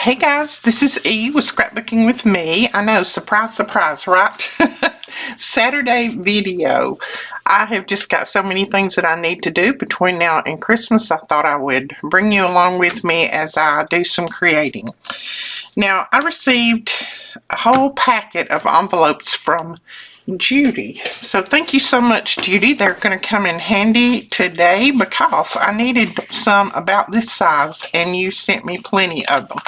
Hey guys, this is E with Scrapbooking with me. I know, surprise, surprise, right? Saturday video. I have just got so many things that I need to do between now and Christmas. I thought I would bring you along with me as I do some creating. Now, I received a whole packet of envelopes from Judy. So thank you so much, Judy. They're going to come in handy today because I needed some about this size and you sent me plenty of them.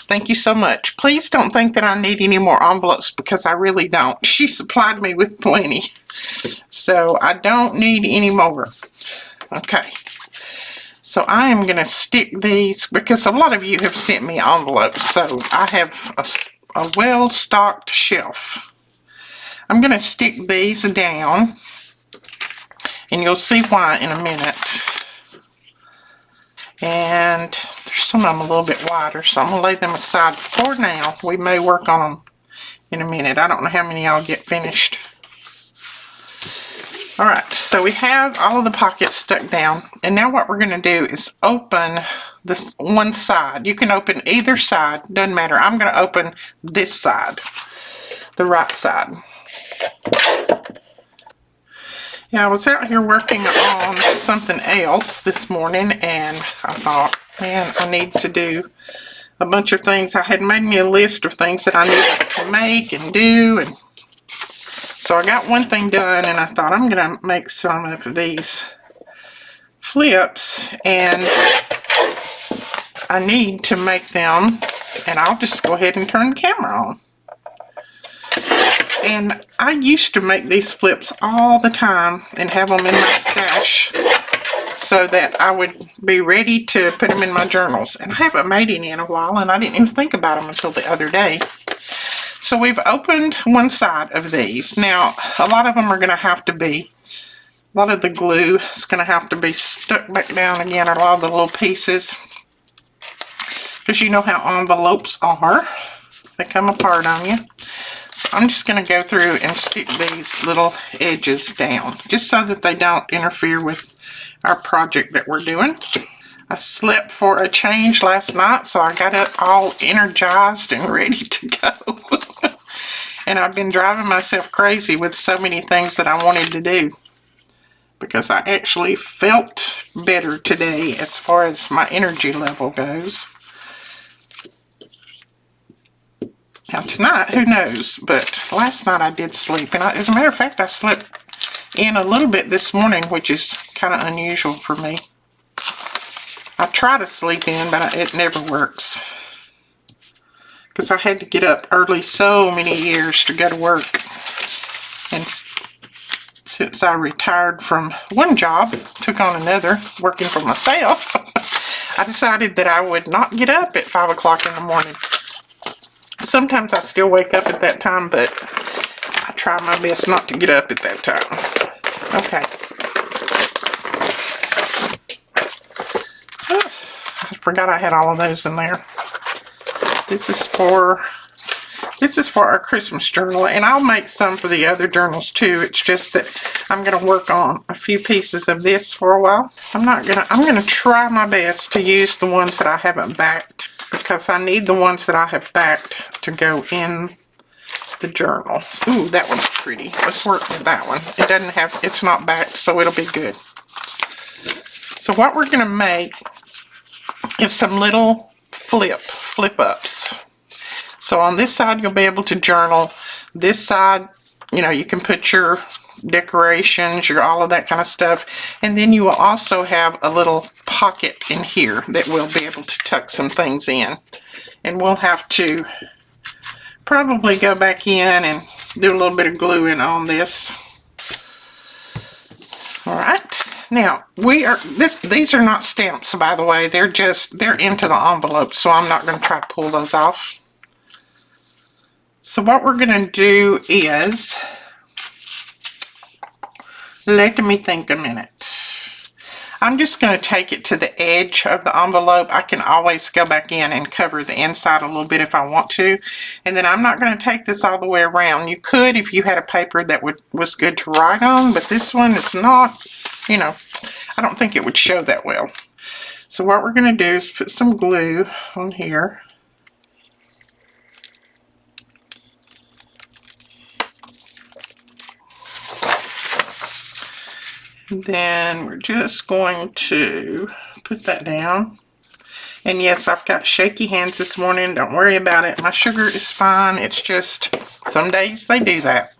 Thank you so much. Please don't think that I need any more envelopes because I really don't. She supplied me with plenty. So I don't need any more. Okay. So I am going to stick these because a lot of you have sent me envelopes. So I have a well-stocked shelf. I'm going to stick these down, and you'll see why in a minute. And there's some of them a little bit wider, so I'm going to lay them aside for now. We may work on them in a minute. I don't know how many I'll get finished. Alright, so we have all of the pockets stuck down, and now what we're going to do is open this one side. You can open either side, doesn't matter. I'm going to open this side, the right side. Yeah, I was out here working on something else this morning and I thought, man, I need to do a bunch of things. I had made me a list of things that I needed to make and do, and so I got one thing done and I thought I'm going to make some of these flips and I need to make them, and I'll just go ahead and turn the camera on. And I used to make these flips all the time and have them in my stash so that I would be ready to put them in my journals. And I haven't made any in a while, and I didn't even think about them until the other day. So we've opened one side of these. Now, a lot of them are going to have to be, a lot of the glue is going to have to be stuck back down again, or a lot of the little pieces. Because you know how envelopes are. They come apart on you. So I'm just going to go through and stick these little edges down, just so that they don't interfere with our project that we're doing. I slept for a change last night, so I got up all energized and ready to go. And I've been driving myself crazy with so many things that I wanted to do, because I actually felt better today as far as my energy level goes. Now tonight, who knows, but last night I did sleep, and as a matter of fact, I slept in a little bit this morning, which is kind of unusual for me. I try to sleep in, but it never works, because I had to get up early so many years to go to work, and since I retired from one job, took on another, working for myself, I decided that I would not get up at 5 o'clock in the morning. Sometimes I still wake up at that time, but I try my best not to get up at that time. Okay. I forgot I had all of those in there. This is for our Christmas journal, and I'll make some for the other journals too. It's just that I'm going to work on a few pieces of this for a while. I'm going to try my best to use the ones that I haven't backed, because I need the ones that I have backed to go in the journal. Ooh, that one's pretty. Let's work with that one. It's not backed, so it'll be good. So what we're going to make is some little flip ups. So on this side, you'll be able to journal. This side, you know, you can put your decorations, all of that kind of stuff. And then you will also have a little pocket in here that we'll be able to tuck some things in. And we'll have to probably go back in and do a little bit of gluing on this. All right. Now, these are not stamps, by the way. They're into the envelope, so I'm not going to try to pull those off. So what we're going to do is, let me think a minute. I'm just going to take it to the edge of the envelope. I can always go back in and cover the inside a little bit if I want to. And then I'm not going to take this all the way around. You could if you had a paper that was good to write on, but this one is not, you know, I don't think it would show that well. So what we're going to do is put some glue on here. Then we're just going to put that down. And yes, I've got shaky hands this morning. Don't worry about it. My sugar is fine. It's just some days they do that.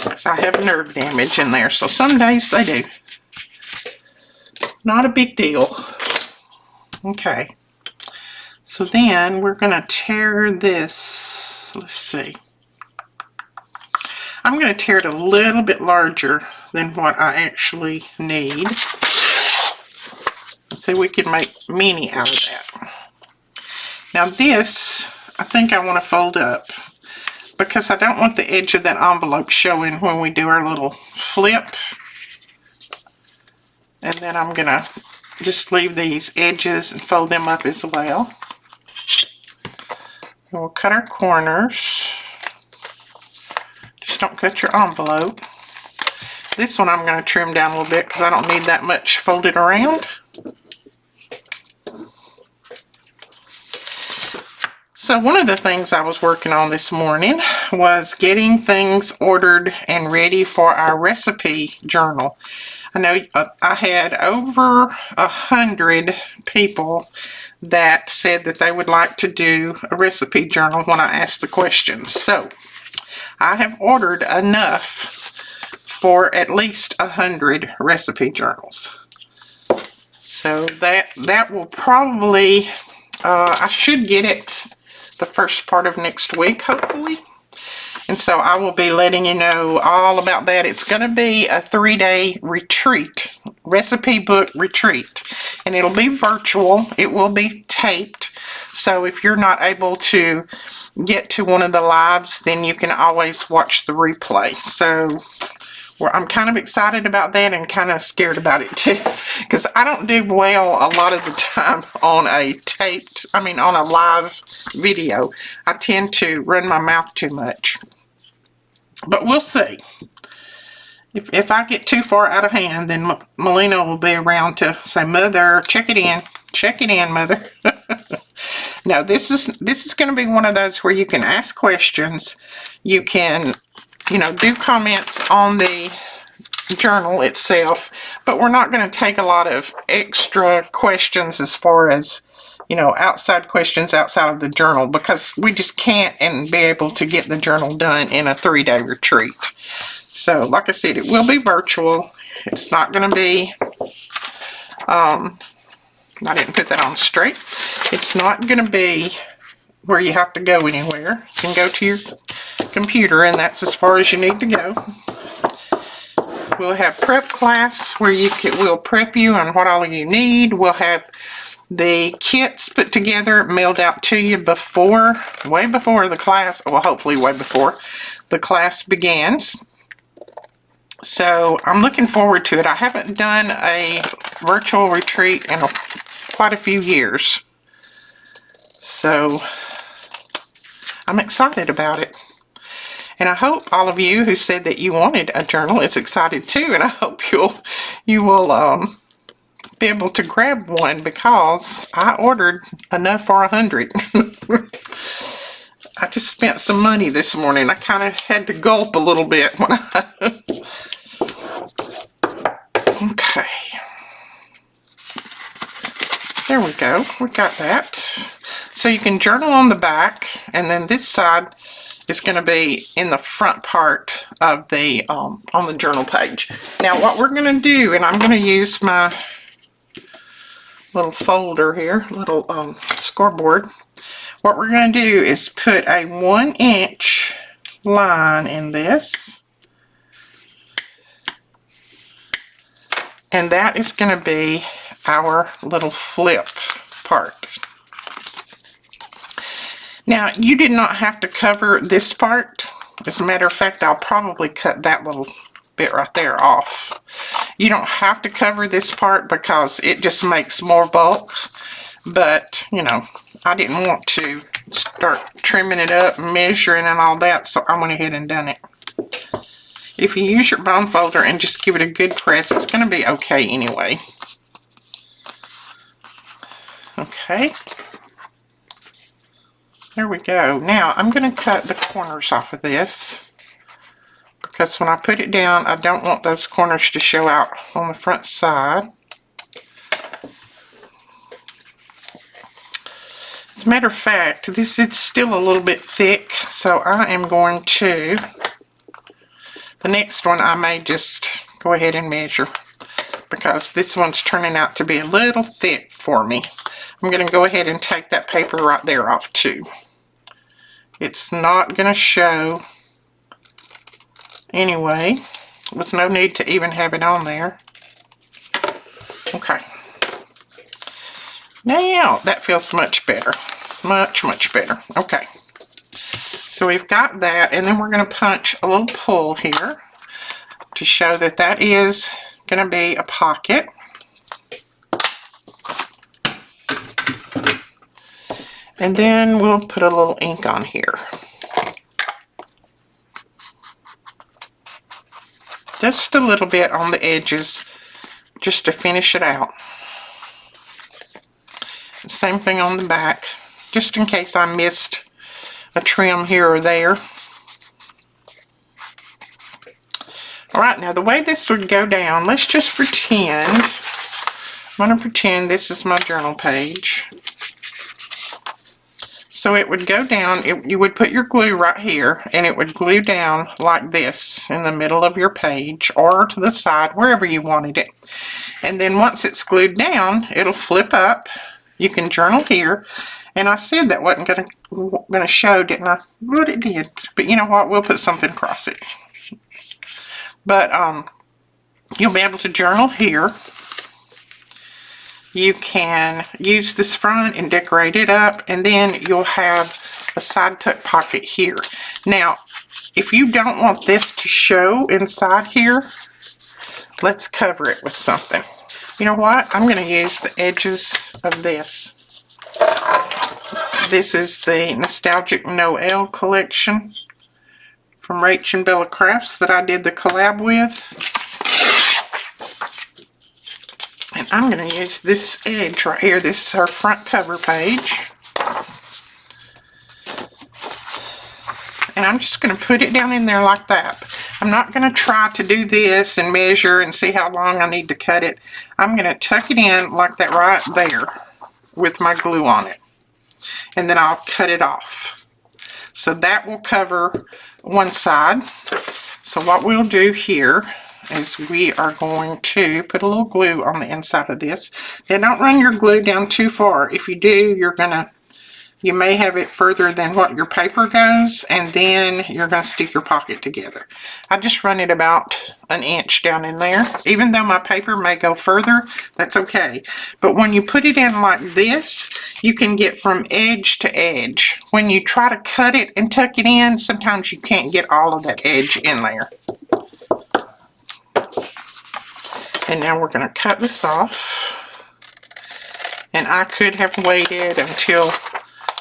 Because I have nerve damage in there. So some days they do. Not a big deal. Okay. So then we're going to tear this. Let's see. I'm going to tear it a little bit larger than what I actually need. Let's see if we can make mini out of that. Now this, I think I want to fold up because I don't want the edge of that envelope showing when we do our little flip. And then I'm going to just leave these edges and fold them up as well. And we'll cut our corners. Just don't cut your envelope. This one I'm going to trim down a little bit because I don't need that much folded around. So one of the things I was working on this morning was getting things ordered and ready for our recipe journal. I know I had over 100 people that said that they would like to do a recipe journal when I asked the questions. So I have ordered enough for at least 100 recipe journals. So that will probably, I should get it the first part of next week, hopefully. And so I will be letting you know all about that. It's going to be a 3-day retreat, recipe book retreat. And it'll be virtual. It will be taped. So if you're not able to get to one of the lives, then you can always watch the replay. So I'm kind of excited about that and kind of scared about it too, because I don't do well a lot of the time on on a live video. I tend to run my mouth too much. But we'll see. If I get too far out of hand, then Melina will be around to say, "Mother, check it in, Mother." No, this is going to be one of those where you can ask questions. You can, do comments on the journal itself, but we're not going to take a lot of extra questions as far as, outside questions outside of the journal, because we just can't and be able to get the journal done in a 3-day retreat. So, like I said, it will be virtual. It's not going to be, I didn't put that on straight. It's not going to be where you have to go anywhere. You can go to your computer, and that's as far as you need to go. We'll have prep class where we'll prep you on what all you need. We'll have the kits put together, mailed out to you way before the class, well, hopefully way before the class begins. So I'm looking forward to it. I haven't done a virtual retreat in quite a few years. So I'm excited about it. And I hope all of you who said that you wanted a journal is excited too. And I hope you will be able to grab one, because I ordered enough for 100. I just spent some money this morning. I kind of had to gulp a little bit when Okay. There we go. We got that. So you can journal on the back, and then this side is going to be in the front part of the on the journal page. Now what we're going to do, and I'm going to use my little folder here, little scoreboard. What we're going to do is put a 1-inch line in this, and that is going to be our little flip part. Now, you did not have to cover this part. As a matter of fact, I'll probably cut that little bit right there off. You don't have to cover this part because it just makes more bulk. But, I didn't want to start trimming it up, measuring and all that, so I went ahead and done it. If you use your bone folder and just give it a good press, it's going to be okay anyway. Okay. There we go. Now I'm going to cut the corners off of this, because when I put it down, I don't want those corners to show out on the front side. As a matter of fact, this is still a little bit thick, so I am going to, the next one I may just go ahead and measure, because this one's turning out to be a little thick for me. I'm going to go ahead and take that paper right there off too. It's not going to show anyway. There's no need to even have it on there. Okay. Now that feels much better. Much, much better. Okay. So we've got that, and then we're going to punch a little pull here to show that that is going to be a pocket. And then we'll put a little ink on here. Just a little bit on the edges, just to finish it out. Same thing on the back, just in case I missed a trim here or there. Alright, now the way this would go down, let's just pretend, I'm going to pretend this is my journal page. So it would go down, you would put your glue right here, and it would glue down like this in the middle of your page, or to the side, wherever you wanted it. And then once it's glued down, it'll flip up. You can journal here. And I said that wasn't gonna show, didn't I? But it did. But you know what? We'll put something across it. But you'll be able to journal here. You can use this front and decorate it up, and then you'll have a side tuck pocket here. Now, if you don't want this to show inside here, let's cover it with something. You know what? I'm going to use the edges of this. This is the Nostalgic Noel collection from Rach and Bella Crafts that I did the collab with. And I'm going to use this edge right here. This is our front cover page. And I'm just going to put it down in there like that. I'm not going to try to do this and measure and see how long I need to cut it. I'm going to tuck it in like that right there with my glue on it. And then I'll cut it off. So that will cover one side. So what we'll do here is we are going to put a little glue on the inside of this. And don't run your glue down too far. If you do, you may have it further than what your paper goes, and then you're going to stick your pocket together. I just run it about an inch down in there. Even though my paper may go further, that's okay. But when you put it in like this, you can get from edge to edge. When you try to cut it and tuck it in, sometimes you can't get all of that edge in there. And now we're going to cut this off. And I could have waited until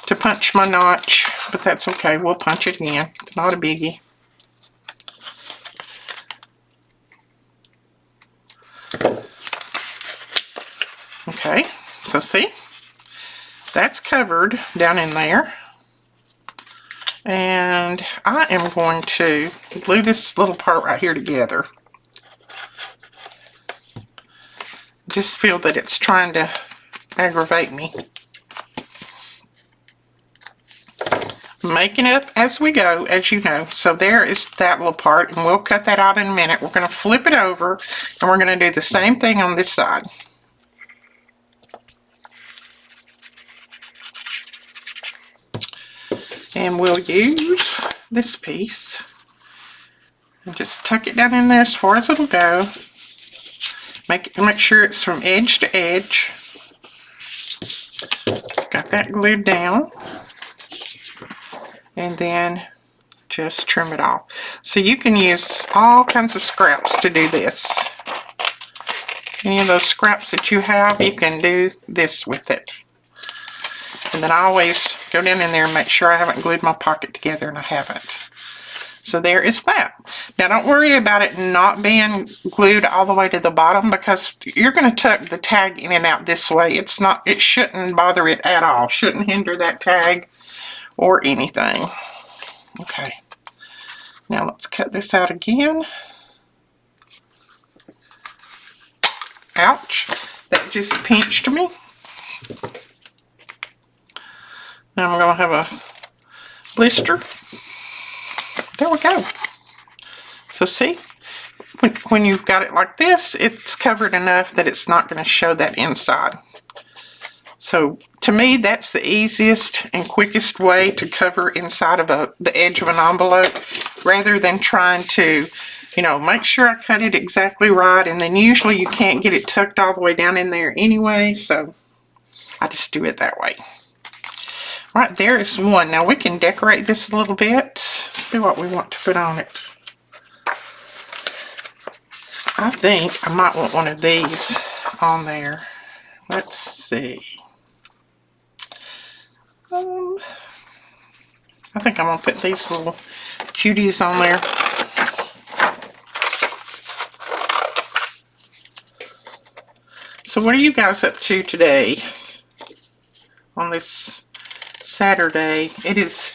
to punch my notch, but that's okay. We'll punch it again. It's not a biggie. Okay, so see? That's covered down in there. And I am going to glue this little part right here together. Just feel that it's trying to aggravate me. Making up as we go, as you know. So there is that little part, and we'll cut that out in a minute. We're going to flip it over, and we're going to do the same thing on this side. And we'll use this piece and just tuck it down in there as far as it'll go. Make sure it's from edge to edge. Got that glued down. And then just trim it off. So you can use all kinds of scraps to do this. Any of those scraps that you have, you can do this with it. And then I always go down in there and make sure I haven't glued my pocket together, and I haven't. So there is that. Now don't worry about it not being glued all the way to the bottom, because you're going to tuck the tag in and out this way. It shouldn't bother it at all. Shouldn't hinder that tag or anything. Okay. Now let's cut this out again. Ouch, that just pinched me. Now I'm going to have a blister. There we go. So see, when you've got it like this, it's covered enough that it's not going to show that inside. So to me, that's the easiest and quickest way to cover inside of the edge of an envelope, rather than trying to, you know, make sure I cut it exactly right, and then usually you can't get it tucked all the way down in there anyway, so I just do it that way. All right, there is one. Now we can decorate this a little bit, see what we want to put on it. I think I might want one of these on there. Let's see. I think I'm going to put these little cuties on there. So what are you guys up to today on this Saturday? It is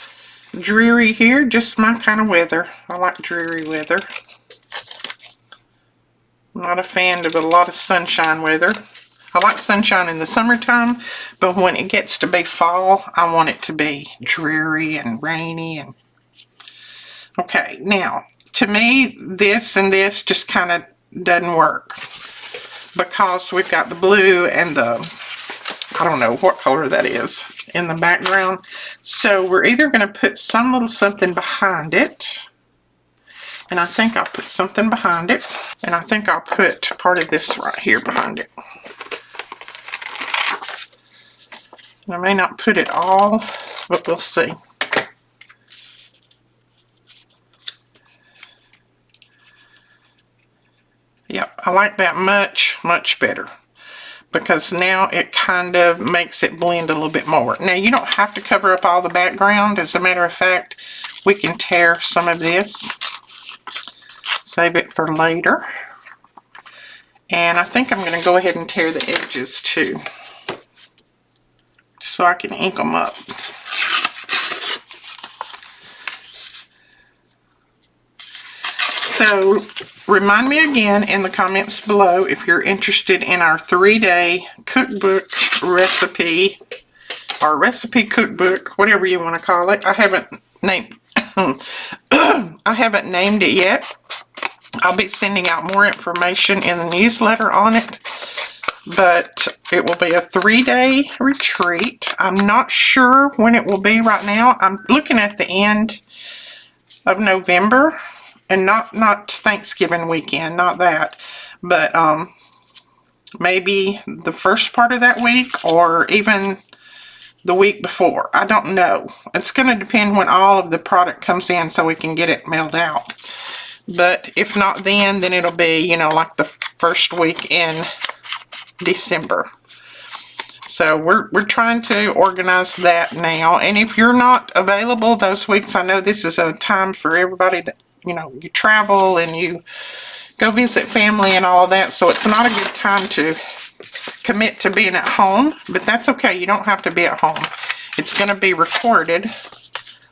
dreary here, just my kind of weather. I like dreary weather. I'm not a fan of a lot of sunshine weather. I like sunshine in the summertime, but when it gets to be fall, I want it to be dreary and rainy. And okay, now, to me, this and this just kind of doesn't work, because we've got the blue and the, I don't know what color that is, in the background. So we're either going to put some little something behind it, and I think I'll put something behind it, and I think I'll put part of this right here behind it. I may not put it all, but we'll see. Yep, I like that much, much better, because now it kind of makes it blend a little bit more. Now, you don't have to cover up all the background. As a matter of fact, we can tear some of this, save it for later. And I think I'm going to go ahead and tear the edges too, so I can ink them up. So remind me again in the comments below if you're interested in our 3-day cookbook recipe, or recipe cookbook, whatever you want to call it. I haven't named I haven't named it yet. I'll be sending out more information in the newsletter on it. But it will be a 3-day retreat. I'm not sure when it will be right now. I'm looking at the end of November, and not Thanksgiving weekend, not that, but maybe the first part of that week, or even the week before. I don't know. It's going to depend when all of the product comes in so we can get it mailed out. But if not then it'll be, you know, like the first week in December. So we're trying to organize that now. And if you're not available those weeks, I know this is a time for everybody that, you know, you travel and you go visit family and all of that. So it's not a good time to commit to being at home, but that's okay. You don't have to be at home. It's going to be recorded,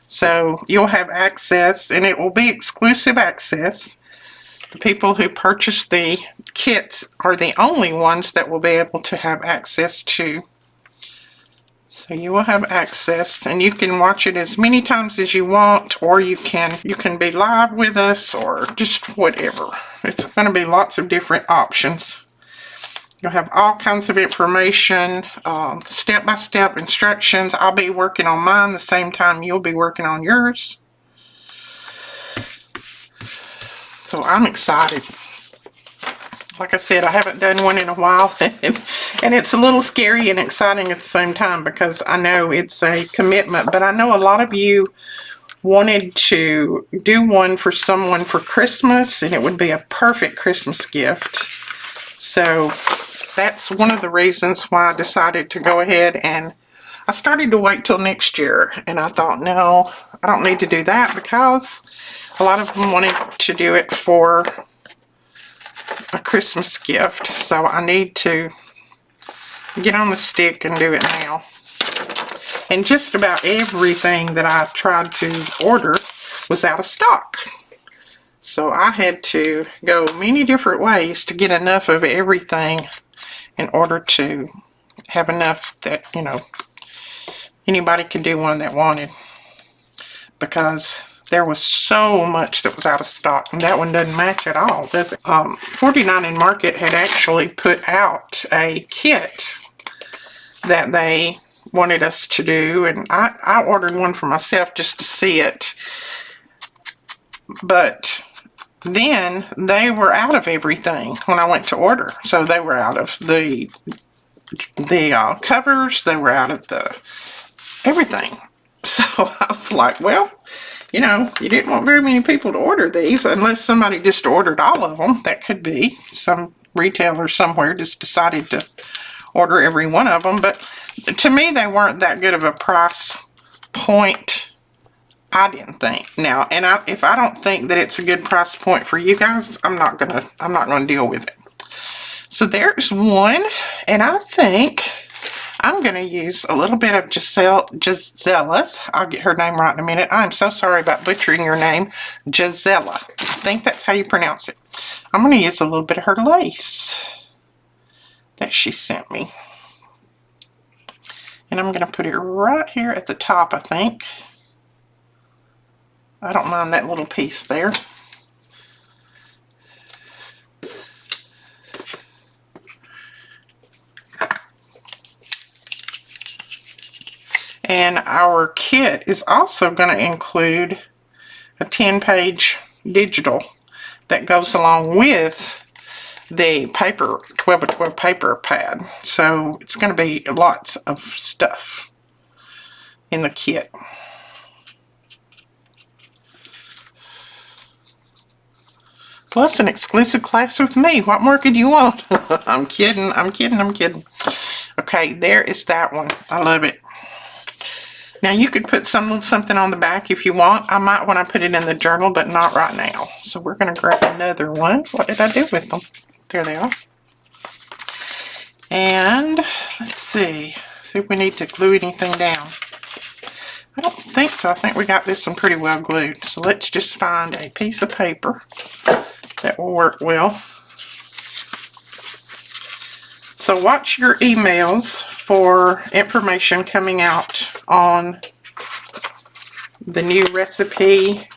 so you'll have access, and it will be exclusive access. The people who purchase the kits are the only ones that will be able to have access to. So you will have access, and you can watch it as many times as you want, or you can be live with us, or just whatever. It's going to be lots of different options. You'll have all kinds of information, step-by-step instructions. I'll be working on mine the same time you'll be working on yours. So I'm excited. Like I said, I haven't done one in a while, and it's a little scary and exciting at the same time, because I know it's a commitment, but I know a lot of you wanted to do one for someone for Christmas, and it would be a perfect Christmas gift. So that's one of the reasons why I decided to go ahead, and I started to wait till next year, and I thought, no, I don't need to do that, because a lot of them wanted to do it for a Christmas gift. So I need to get on the stick and do it now. And just about everything that I tried to order was out of stock. So I had to go many different ways to get enough of everything in order to have enough that, you know, anybody could do one that wanted, because there was so much that was out of stock, and that one doesn't match at all, does it? 49 in Market had actually put out a kit that they wanted us to do, and I ordered one for myself just to see it, but then they were out of everything when I went to order. So they were out of the covers, they were out of the everything. So I was like, well, you know, you didn't want very many people to order these unless somebody just ordered all of them. That could be some retailer somewhere just decided to order every one of them. But to me, they weren't that good of a price point, I didn't think. Now, and if I don't think that it's a good price point for you guys, I'm not gonna deal with it. So there's one, and I think I'm going to use a little bit of Gisella's. I'll get her name right in a minute. I'm so sorry about butchering your name. Gisela. I think that's how you pronounce it. I'm going to use a little bit of her lace that she sent me. And I'm going to put it right here at the top, I think. I don't mind that little piece there. And our kit is also going to include a 10-page digital that goes along with the paper, 12 by 12 paper pad. So it's going to be lots of stuff in the kit. Plus an exclusive class with me. What more could you want? I'm kidding, I'm kidding, I'm kidding. Okay, there is that one. I love it. Now you could put something on the back if you want. I might want to put it in the journal, but not right now. So we're going to grab another one. What did I do with them? There they are. And let's see if we need to glue anything down. I don't think so. I think we got this one pretty well glued. So let's just find a piece of paper that will work well. So watch your emails for information coming out on the new recipe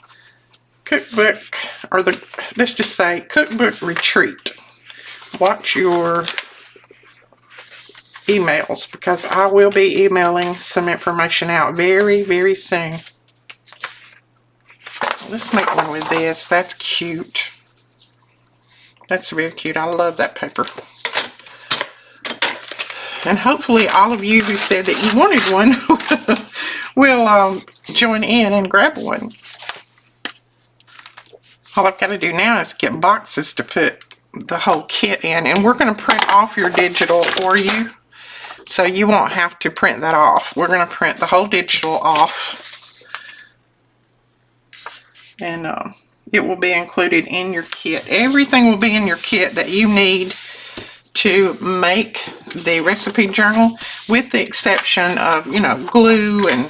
cookbook, or let's just say cookbook retreat. Watch your emails, because I will be emailing some information out very, very soon. Let's make one with this. That's cute. That's really cute. I love that paper. And hopefully all of you who said that you wanted one will join in and grab one. All I've got to do now is get boxes to put the whole kit in. And we're going to print off your digital for you, so you won't have to print that off. We're going to print the whole digital off. And it will be included in your kit. Everything will be in your kit that you need to make the recipe journal, with the exception of, you know, glue and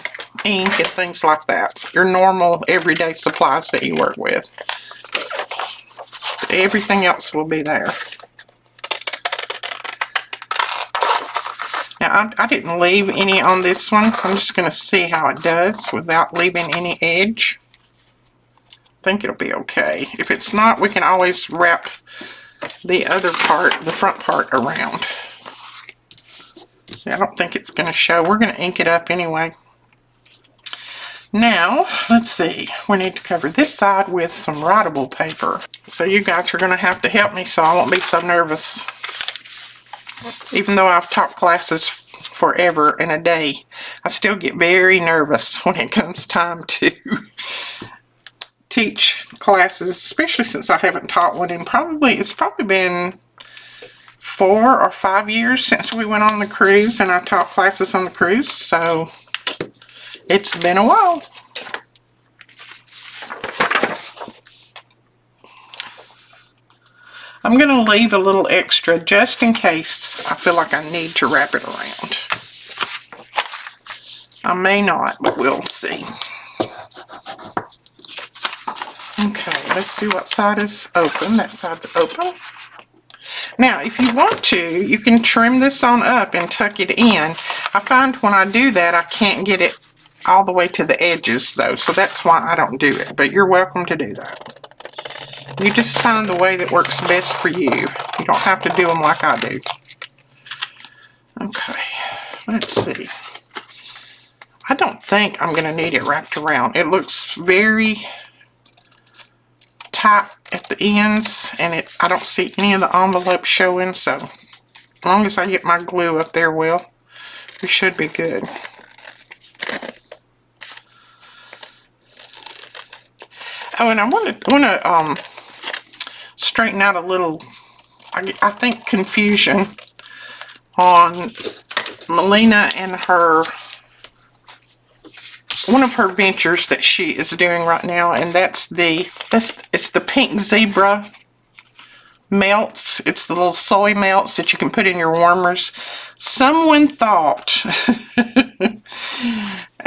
ink and things like that. Your normal everyday supplies that you work with. Everything else will be there. Now, I didn't leave any on this one. I'm just going to see how it does without leaving any edge. I think it'll be okay. If it's not, we can always wrap the other part, the front part, around. I don't think it's going to show. We're going to ink it up anyway. Now, let's see. We need to cover this side with some writable paper. So you guys are going to have to help me so I won't be so nervous. Even though I've taught classes forever and a day, I still get very nervous when it comes time to teach classes, especially since I haven't taught one in it's probably been 4 or 5 years since we went on the cruise, and I taught classes on the cruise, so it's been a while. I'm going to leave a little extra just in case I feel like I need to wrap it around. I may not, but we'll see. Okay, let's see what side is open. That side's open. Now, if you want to, you can trim this on up and tuck it in. I find when I do that, I can't get it all the way to the edges, though, so that's why I don't do it, but you're welcome to do that. You just find the way that works best for you. You don't have to do them like I do. Okay, let's see. I don't think I'm going to need it wrapped around. It looks very tight at the ends, and I don't see any of the envelope showing, so as long as I get my glue up there well, we should be good. Oh, and I want to straighten out a little, I think, confusion on Melina and one of her ventures that she is doing right now, and it's the pink zebra melts. It's the little soy melts that you can put in your warmers. Someone thought, and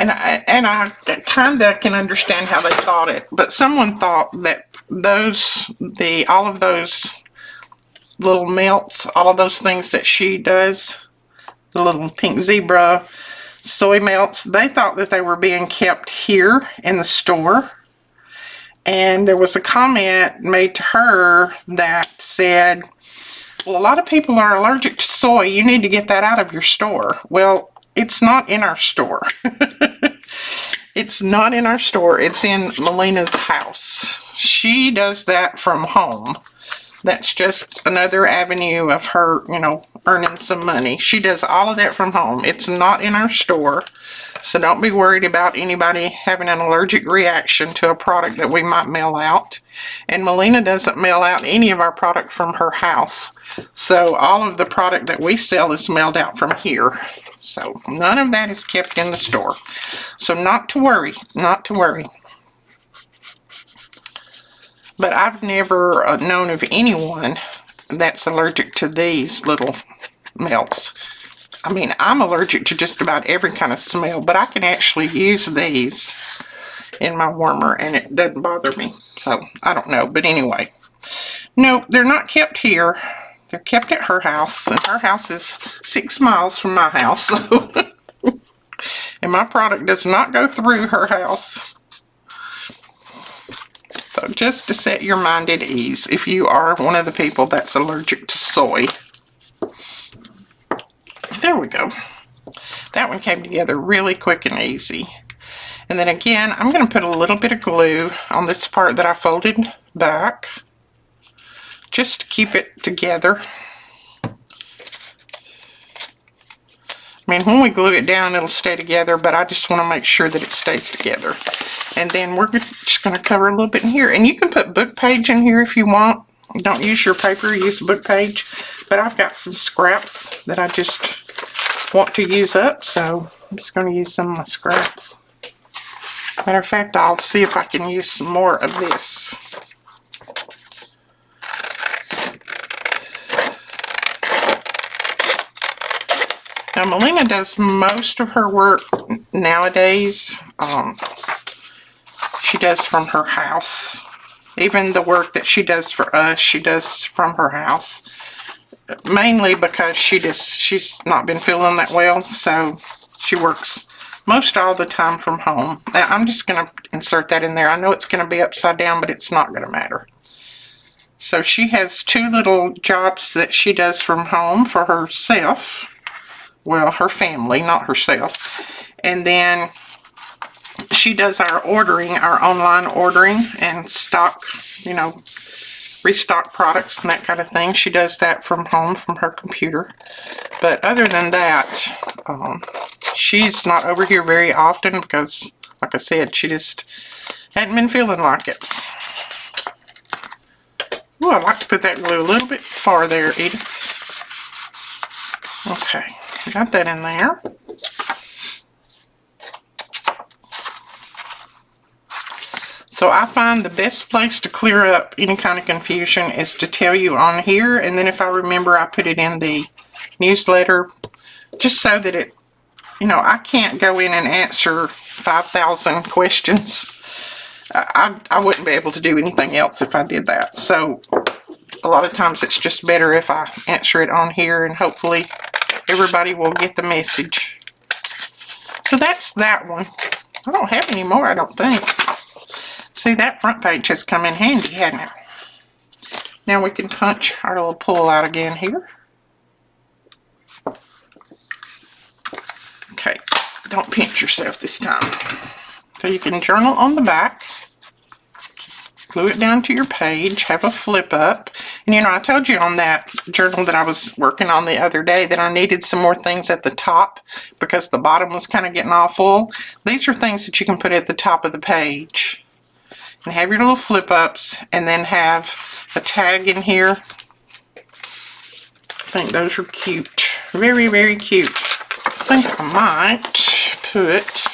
I kind of can understand how they thought it, but someone thought that all of those little melts, all of those things that she does, the little pink zebra soy melts, they thought that they were being kept here in the store. And there was a comment made to her that said, well, a lot of people are allergic to soy. You need to get that out of your store. Well, it's not in our store. It's not in our store. It's in Melina's house. She does that from home. That's just another avenue of her, earning some money. She does all of that from home. It's not in our store. So don't be worried about anybody having an allergic reaction to a product that we might mail out. And Melina doesn't mail out any of our product from her house. So all of the product that we sell is mailed out from here. So none of that is kept in the store. So not to worry, not to worry. But I've never known of anyone that's allergic to these little melts. I mean, I'm allergic to just about every kind of smell, but I can actually use these in my warmer and it doesn't bother me. So, I don't know. But anyway, no, they're not kept here. They're kept at her house, and her house is 6 miles from my house. So and my product does not go through her house. So just to set your mind at ease if you are one of the people that's allergic to soy. There we go. That one came together really quick and easy. And then again, I'm going to put a little bit of glue on this part that I folded back, just to keep it together. I mean, when we glue it down, it'll stay together, but I just want to make sure that it stays together. And then we're just going to cover a little bit in here. And you can put book page in here if you want. Don't use your paper, use book page. But I've got some scraps that I just want to use up, so I'm just going to use some of my scraps. Matter of fact, I'll see if I can use some more of this. Now, Melina does most of her work nowadays. She does from her house. Even the work that she does for us, she does from her house. Mainly because she's not been feeling that well, so she works most all the time from home. Now, I'm just going to insert that in there. I know it's going to be upside down, but it's not going to matter. So she has 2 little jobs that she does from home for herself. Well, her family, not herself. And then she does our ordering, our online ordering and stock, restock products and that kind of thing. She does that from home, from her computer. But other than that, she's not over here very often because, like I said, she just hadn't been feeling like it. Ooh, I'd like to put that glue a little bit far there, Edith. Okay, got that in there. So I find the best place to clear up any kind of confusion is to tell you on here, and then if I remember, I put it in the newsletter, just so that it, I can't go in and answer 5,000 questions. I wouldn't be able to do anything else if I did that. So a lot of times it's just better if I answer it on here, and hopefully everybody will get the message. So that's that one. I don't have any more, I don't think. See, that front page has come in handy, hasn't it? Now we can punch our little pull out again here. Okay, don't pinch yourself this time. So you can journal on the back, glue it down to your page, have a flip up. And you know, I told you on that journal that I was working on the other day that I needed some more things at the top because the bottom was kind of getting all full. These are things that you can put at the top of the page. And have your little flip ups, and then have a tag in here. I think those are cute. Very, very cute. I think I might put...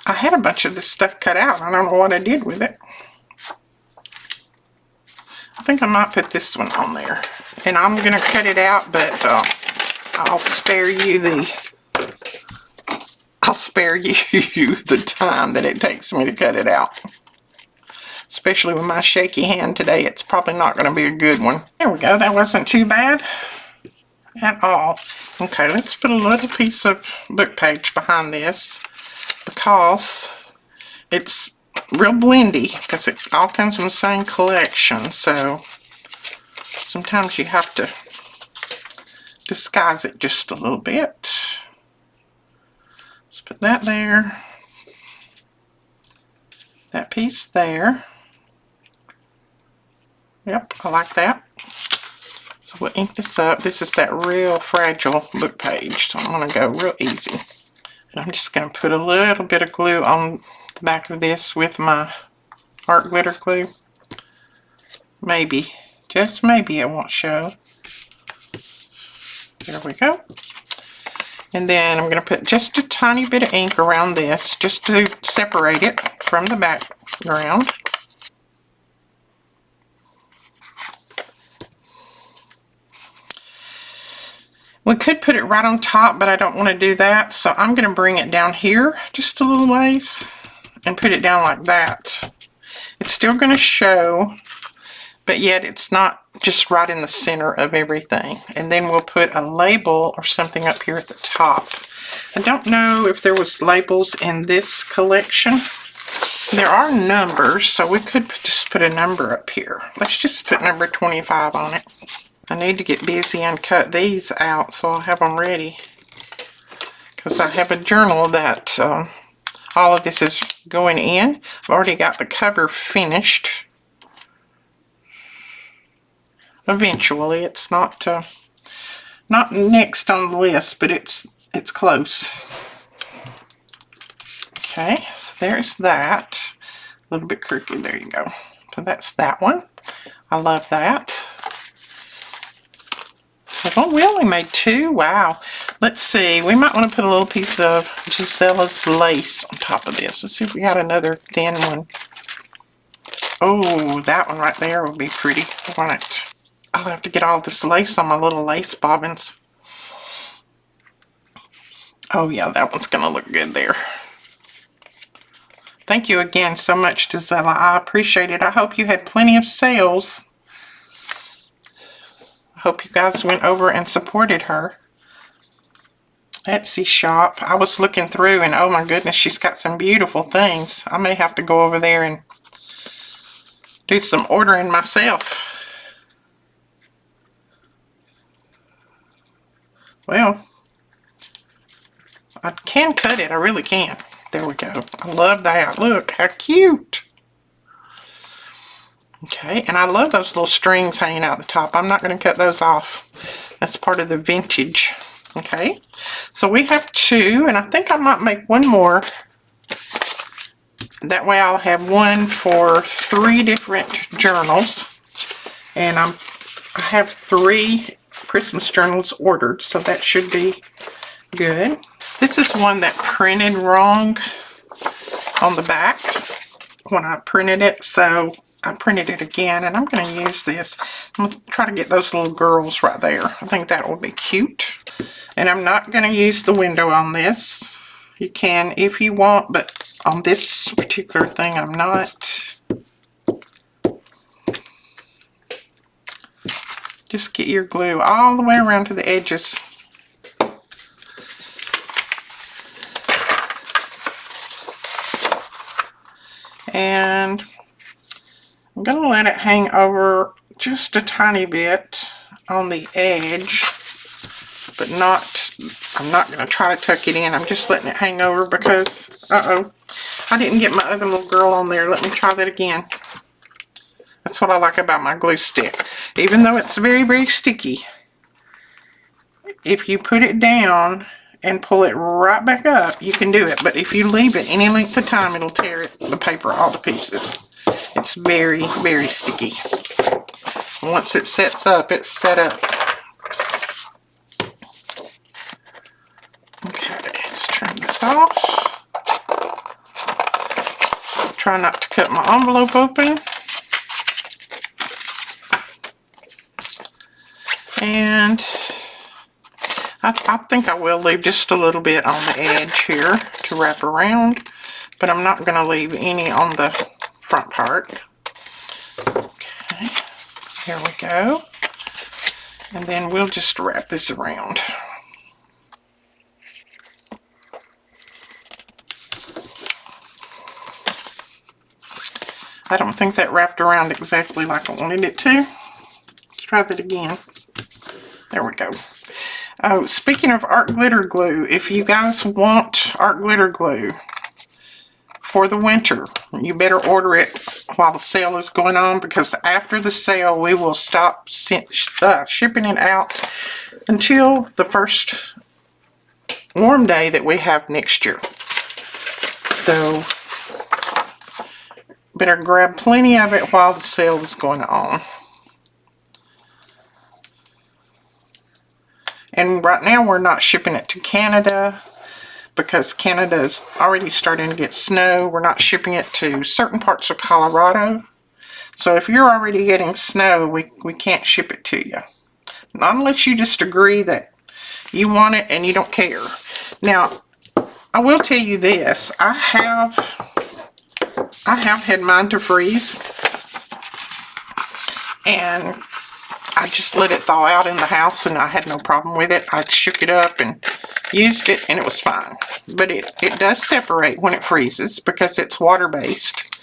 I had a bunch of this stuff cut out. I don't know what I did with it. I think I might put this one on there. And I'm going to cut it out, but I'll spare you the time that it takes me to cut it out. Especially with my shaky hand today, it's probably not going to be a good one. There we go. That wasn't too bad at all. Okay, let's put a little piece of book page behind this because it's real blendy because it all comes from the same collection. So sometimes you have to disguise it just a little bit. Let's put that there. That piece there. Yep, I like that. So we'll ink this up. This is that real fragile book page, so I'm going to go real easy. And I'm just going to put a little bit of glue on the back of this with my art glitter glue. Maybe, just maybe it won't show. There we go. And then I'm going to put just a tiny bit of ink around this just to separate it from the background. We could put it right on top, but I don't want to do that, so I'm going to bring it down here just a little ways and put it down like that. It's still going to show, but yet it's not just right in the center of everything. And then we'll put a label or something up here at the top. I don't know if there was labels in this collection. There are numbers, so we could just put a number up here. Let's just put number 25 on it. I need to get busy and cut these out so I'll have them ready. Because I have a journal that all of this is going in. I've already got the cover finished. Eventually, it's not next on the list, but it's close. Okay, so there's that. A little bit crooked, there you go. So that's that one. I love that. Oh, we only made 2. Wow. Let's see. We might want to put a little piece of Gisella's lace on top of this. Let's see if we got another thin one. Oh, that one right there will be pretty. Right. I'll have to get all this lace on my little lace bobbins. Oh yeah, that one's going to look good there. Thank you again so much, Gisella. I appreciate it. I hope you had plenty of sales. I hope you guys went over and supported her. Etsy shop. I was looking through and oh my goodness, she's got some beautiful things. I may have to go over there and do some ordering myself. Well, I can cut it. I really can. There we go. I love that. Look, how cute. Okay, and I love those little strings hanging out the top. I'm not going to cut those off. That's part of the vintage. Okay, so we have 2, and I think I might make one more. That way I'll have one for 3 different journals. And I have 3 Christmas journals ordered, so that should be good. This is one that printed wrong on the back when I printed it, so I printed it again, and I'm going to use this. I'm going to try to get those little girls right there. I think that will be cute. And I'm not going to use the window on this. You can if you want, but On this particular thing, I'm not. Just get your glue all the way around to the edges. And I'm going to let it hang over just a tiny bit on the edge, but not, I'm not going to try to tuck it in. I'm just letting it hang over because, I didn't get my other little girl on there. Let me try that again. That's what I like about my glue stick. Even though it's very, very sticky, if you put it down and pull it right back up, you can do it. But if you leave it any length of time, it'll tear the paper all to pieces. It's very, very sticky. Once it sets up, it's set up. Okay, let's turn this off. Try not to cut my envelope open. And I think I will leave just a little bit on the edge here to wrap around, but I'm not going to leave any on the front part. Okay, here we go. And then we'll just wrap this around. I don't think that wrapped around exactly like I wanted it to. Let's try that again. There we go. Oh, speaking of art glitter glue, if you guys want art glitter glue for the winter, you better order it while the sale is going on, because after the sale we will stop shipping it out until the first warm day that we have next year. So better grab plenty of it while the sale is going on. And right now we're not shipping it to Canada because Canada is already starting to get snow. We're not shipping it to certain parts of Colorado. So if you're already getting snow, we can't ship it to you. Not unless you just agree that you want it and you don't care. Now, I will tell you this. I have had mine to freeze. And I just let it thaw out in the house and I had no problem with it. I shook it up and used it and it was fine. But it does separate when it freezes because it's water-based.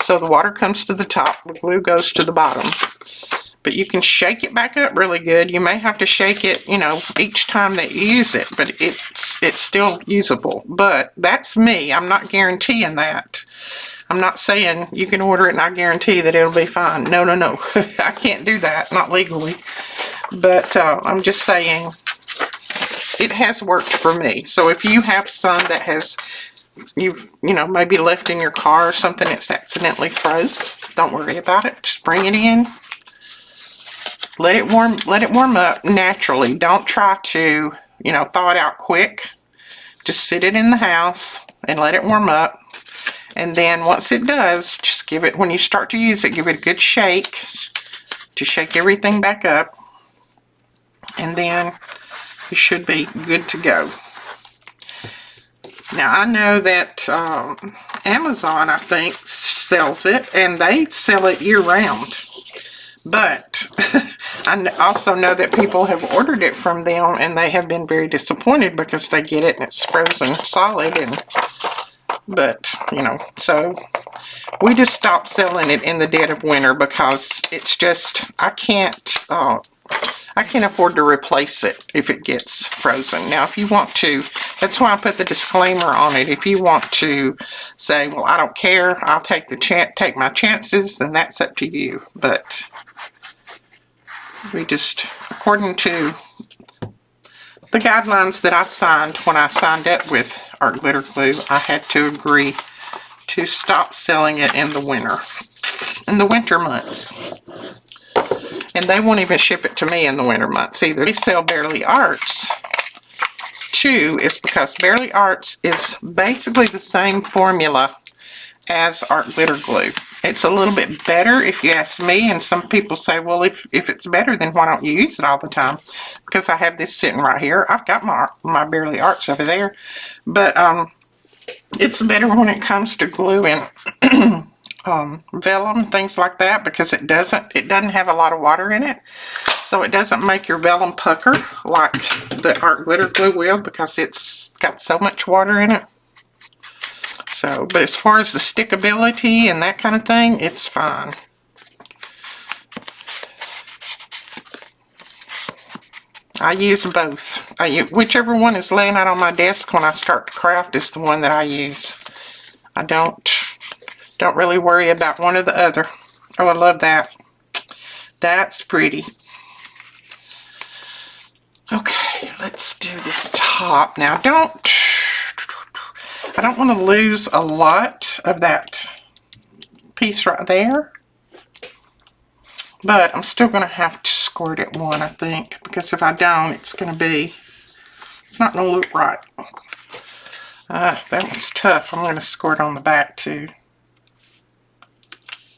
So the water comes to the top, the glue goes to the bottom. But you can shake it back up really good. You may have to shake it, you know, each time that you use it, but it's still usable. But that's me. I'm not guaranteeing that. I'm not saying you can order it and I guarantee that it'll be fine. No, no, no. I can't do that, not legally. But I'm just saying it has worked for me. So if you have some that you've maybe left in your car or something that's accidentally froze, don't worry about it. Just bring it in. Let it warm up naturally. Don't try to, thaw it out quick. Just sit it in the house and let it warm up. And then once it does, just give it, when you start to use it, give it a good shake to shake everything back up. And then you should be good to go. Now I know that Amazon, I think, sells it, and they sell it year-round. But I also know that people have ordered it from them, and they have been very disappointed because they get it and it's frozen solid. But, so we just stopped selling it in the dead of winter because it's just, I can't afford to replace it if it gets frozen. Now, if you want to, that's why I put the disclaimer on it. If you want to say, well, I don't care, I'll take my chances, then that's up to you. But we just, according to the guidelines that I signed when I signed up with Art Glitter Glue, I had to agree to stop selling it in the winter months. And they won't even ship it to me in the winter months either. They sell Barely Arts too, is because Barely Arts is basically the same formula as Art Glitter Glue. It's a little bit better if you ask me, and some people say, well, if it's better, then why don't you use it all the time? Because I have this sitting right here. I've got my Barely Arts over there. But It's better when it comes to gluing vellum, things like that, because it doesn't have a lot of water in it. So it doesn't make your vellum pucker like the art glitter glue will, because it's got so much water in it. So, but as far as the stickability and that kind of thing, it's fine. I use both. Whichever one is laying out on my desk when I start to craft is the one that I use. I don't really worry about one or the other. Oh, I love that. That's pretty. Okay, let's do this top now. I don't want to lose a lot of that piece right there, but I'm still going to have to squirt it one, I think, because if I don't, it's not going to look right. That one's tough. I'm going to squirt on the back too,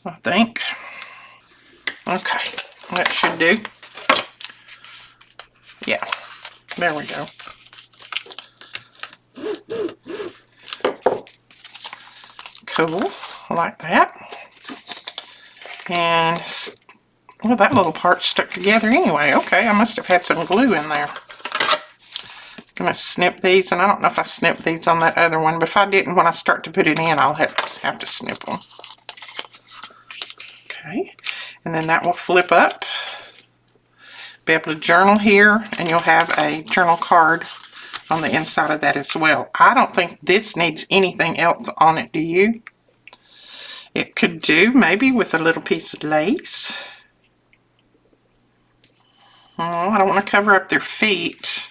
I think. Okay, that should do. Yeah, there we go. Cool, like that. And, well, that little part stuck together anyway. Okay, I must have had some glue in there. I'm going to snip these, and I don't know if I snipped these on that other one, but if I didn't, when I start to put it in, I'll have to snip them. Okay, and then that will flip up. Be able to journal here, and you'll have a journal card on the inside of that as well. I don't think this needs anything else on it, do you? It could do maybe with a little piece of lace. Oh, I don't want to cover up their feet.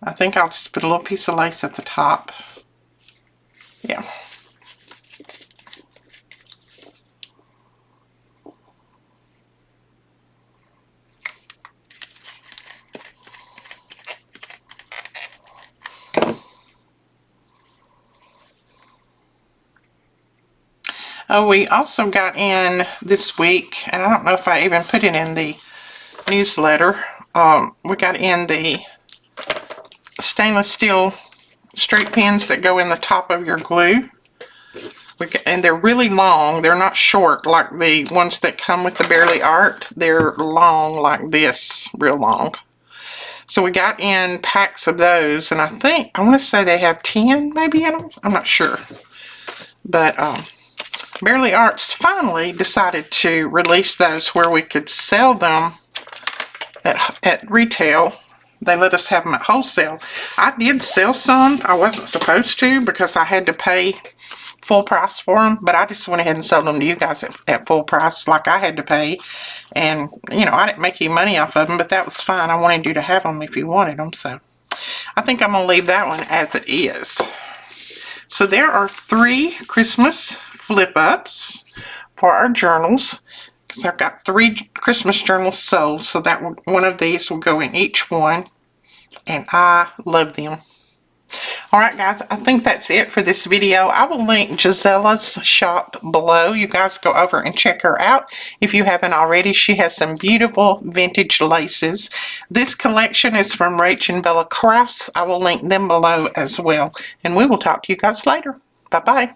I think I'll just put a little piece of lace at the top. Yeah. Oh, we also got in this week, and I don't know if I even put it in the newsletter, we got in the stainless steel straight pins that go in the top of your glue. And they're really long. They're not short like the ones that come with the Barely Art. They're long like this, real long. So we got in packs of those, and I want to say they have 10 maybe in them. I'm not sure. But Barely Arts finally decided to release those where we could sell them at retail. They let us have them at wholesale. I did sell some. I wasn't supposed to because I had to pay full price for them, but I just went ahead and sold them to you guys at full price like I had to pay. And, you know, I didn't make any money off of them, but that was fine. I wanted you to have them if you wanted them, so I think I'm going to leave that one as it is. So there are 3 Christmas flip-ups for our journals, because I've got 3 Christmas journals sold, so that one of these will go in each one, and I love them. Alright guys, I think that's it for this video. I will link Gisella's shop below. You guys go over and check her out if you haven't already. She has some beautiful vintage laces. This collection is from Rach and Bella Crafts. I will link them below as well. And we will talk to you guys later. Bye-bye.